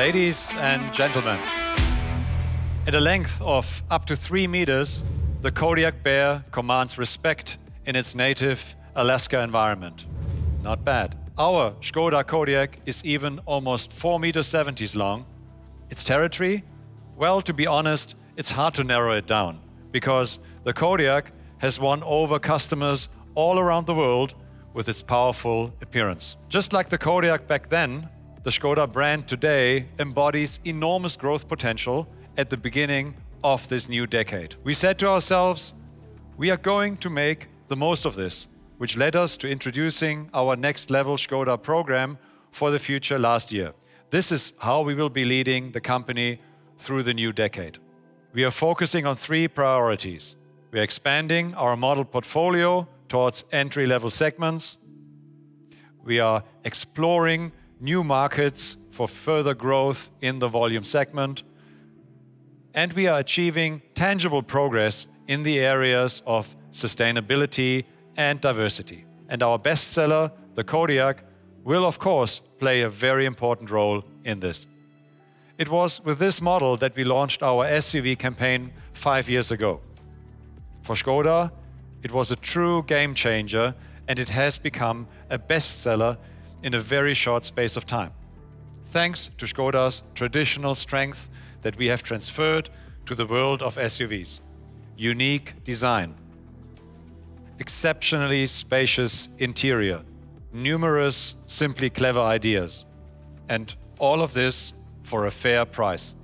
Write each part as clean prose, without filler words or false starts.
Ladies and gentlemen, at a length of up to 3 meters, the KODIAQ bear commands respect in its native Alaska environment. Not bad. Our Škoda KODIAQ is even almost 4.70 meters long. Its territory? Well, to be honest, it's hard to narrow it down because the KODIAQ has won over customers all around the world with its powerful appearance. Just like the KODIAQ back then, the Škoda brand today embodies enormous growth potential at the beginning of this new decade. We said to ourselves, we are going to make the most of this, which led us to introducing our Next Level Škoda program for the future last year. This is how we will be leading the company through the new decade. We are focusing on 3 priorities. We are expanding our model portfolio towards entry-level segments. We are exploring new markets for further growth in the volume segment. And we are achieving tangible progress in the areas of sustainability and diversity. And our bestseller, the KODIAQ, will of course play a very important role in this. It was with this model that we launched our SUV campaign 5 years ago. For Škoda, it was a true game changer, and it has become a bestseller in a very short space of time. Thanks to Škoda's traditional strength that we have transferred to the world of SUVs. Unique design, exceptionally spacious interior, numerous simply clever ideas, and all of this for a fair price.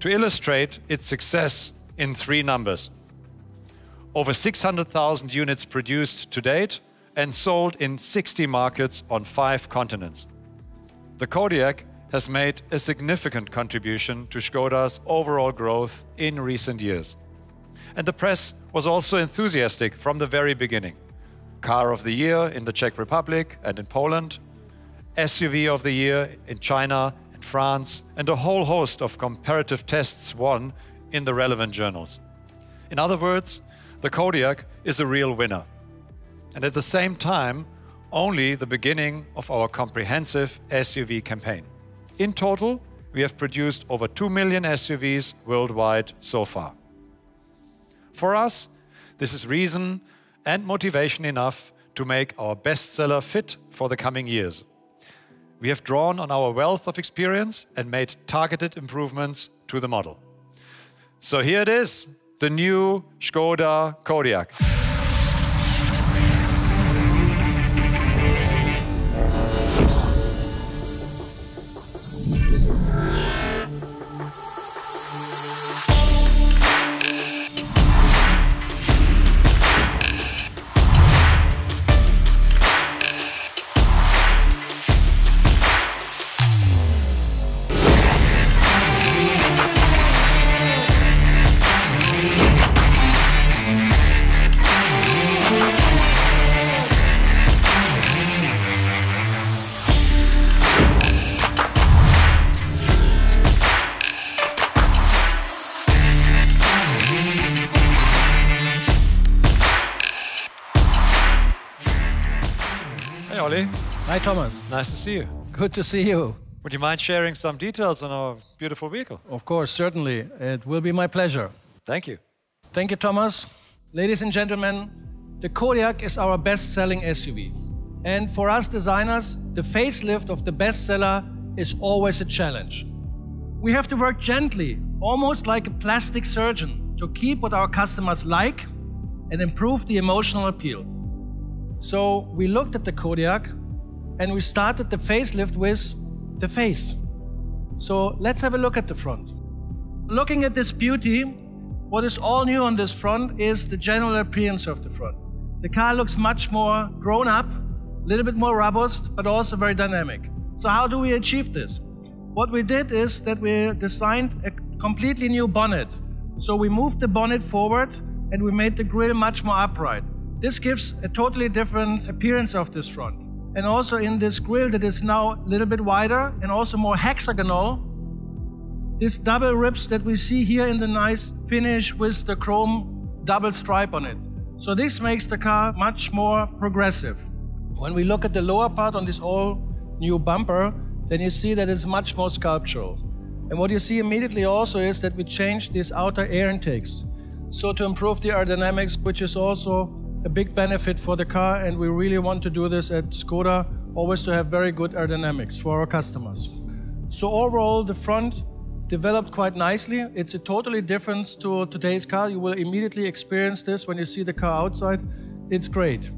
To illustrate its success in 3 numbers. Over 600,000 units produced to date and sold in 60 markets on 5 continents. The KODIAQ has made a significant contribution to Škoda's overall growth in recent years. And the press was also enthusiastic from the very beginning. Car of the Year in the Czech Republic and in Poland, SUV of the Year in China and France, and a whole host of comparative tests won in the relevant journals. In other words, the KODIAQ is a real winner. And at the same time, only the beginning of our comprehensive SUV campaign. In total, we have produced over 2 million SUVs worldwide so far. For us, this is reason and motivation enough to make our bestseller fit for the coming years. We have drawn on our wealth of experience and made targeted improvements to the model. So here it is, the new Škoda KODIAQ. Hey, Ollie. Hi, Thomas. Nice to see you. Good to see you. Would you mind sharing some details on our beautiful vehicle? Of course, certainly. It will be my pleasure. Thank you. Thank you, Thomas. Ladies and gentlemen, the KODIAQ is our best-selling SUV. And for us designers, the facelift of the bestseller is always a challenge. We have to work gently, almost like a plastic surgeon, to keep what our customers like and improve the emotional appeal. So we looked at the KODIAQ and we started the facelift with the face. So let's have a look at the front. Looking at this beauty, what is all new on this front is the general appearance of the front. The car looks much more grown up, a little bit more robust, but also very dynamic. So how do we achieve this? What we did is that we designed a completely new bonnet. So we moved the bonnet forward and we made the grille much more upright. This gives a totally different appearance of this front. And also in this grille that is now a little bit wider and also more hexagonal, this double ribs that we see here in the nice finish with the chrome double stripe on it. So this makes the car much more progressive. When we look at the lower part on this all new bumper, then you see that it's much more sculptural. And what you see immediately also is that we changed these outer air intakes. So to improve the aerodynamics, which is also a big benefit for the car, and we really want to do this at Skoda, always to have very good aerodynamics for our customers. So overall, the front developed quite nicely. It's a totally difference to today's car. You will immediately experience this when you see the car outside. It's great.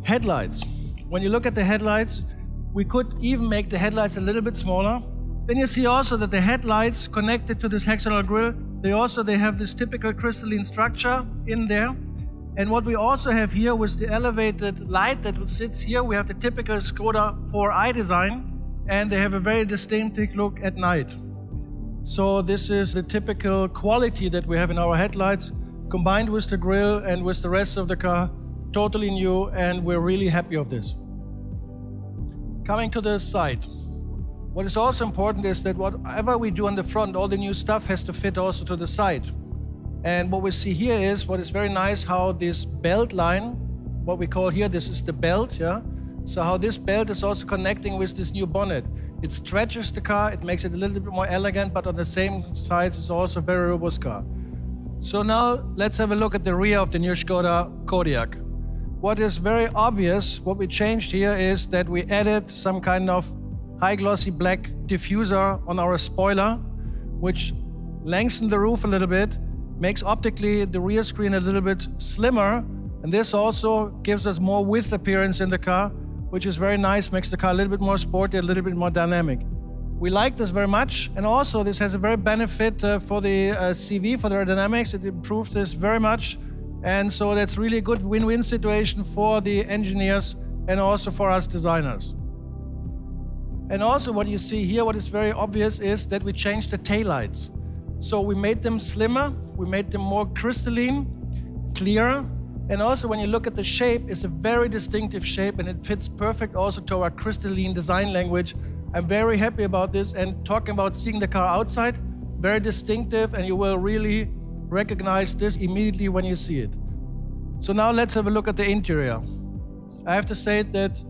Headlights. When you look at the headlights, we could even make the headlights a little bit smaller. Then you see also that the headlights connected to this hexagonal grille, they have this typical crystalline structure in there. And what we also have here with the elevated light that sits here, we have the typical Skoda 4i design, and they have a very distinctive look at night. So this is the typical quality that we have in our headlights, combined with the grille and with the rest of the car, totally new, and we're really happy of this. Coming to the side. What is also important is that whatever we do on the front, all the new stuff has to fit also to the side. And what we see here is, what is very nice, how this belt line, what we call here, this is the belt, yeah? So how this belt is also connecting with this new bonnet. It stretches the car, it makes it a little bit more elegant, but on the same size, it's also a very robust car. So now let's have a look at the rear of the new Skoda KODIAQ. What is very obvious, what we changed here is that we added some kind of high glossy black diffuser on our spoiler, which lengthens the roof a little bit, makes optically the rear screen a little bit slimmer, and this also gives us more width appearance in the car, which is very nice, makes the car a little bit more sporty, a little bit more dynamic. We like this very much, and also this has a very benefit for the CV, for the aerodynamics. It improved this very much, and so that's really a good win-win situation for the engineers and also for us designers. And also what you see here, what is very obvious is that we changed the taillights. So we made them slimmer, we made them more crystalline, clearer, and also when you look at the shape, it's a very distinctive shape and it fits perfect also to our crystalline design language. I'm very happy about this, and talking about seeing the car outside, very distinctive, and you will really recognize this immediately when you see it. So now let's have a look at the interior. I have to say that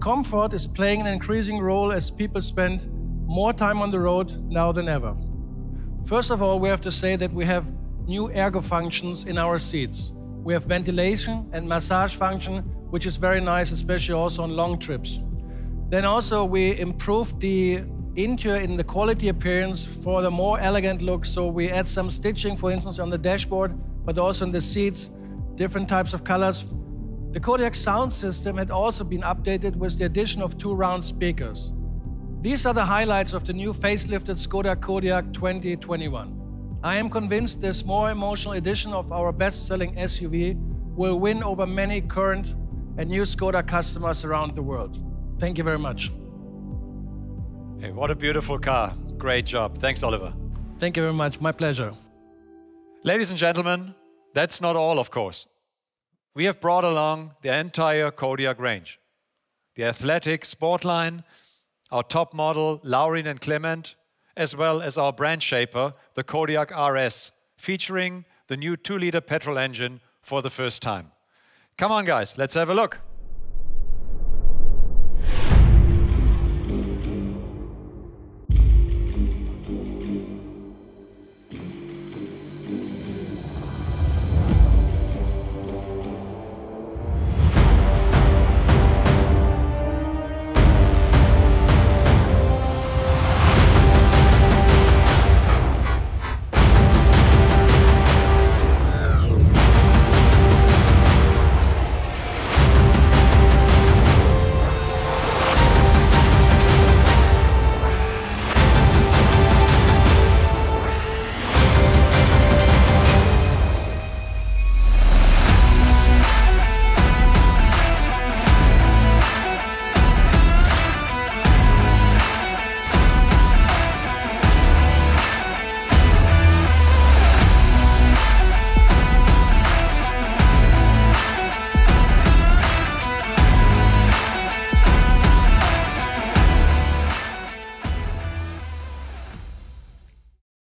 comfort is playing an increasing role as people spend more time on the road now than ever. First of all, we have to say that we have new ergo functions in our seats. We have ventilation and massage function, which is very nice, especially also on long trips. Then also we improved the interior in the quality appearance for the more elegant look. So we add some stitching, for instance, on the dashboard, but also in the seats, different types of colors. The KODIAQ sound system had also been updated with the addition of 2 round speakers. These are the highlights of the new facelifted Skoda KODIAQ 2021. I am convinced this more emotional edition of our best-selling SUV will win over many current and new Skoda customers around the world. Thank you very much. Hey, what a beautiful car. Great job. Thanks, Oliver. Thank you very much. My pleasure. Ladies and gentlemen, that's not all, of course. We have brought along the entire KODIAQ range. The athletic sport line, our top model, Laurin and Clement, as well as our brand shaper, the KODIAQ RS, featuring the new 2-liter petrol engine for the first time. Come on, guys, let's have a look.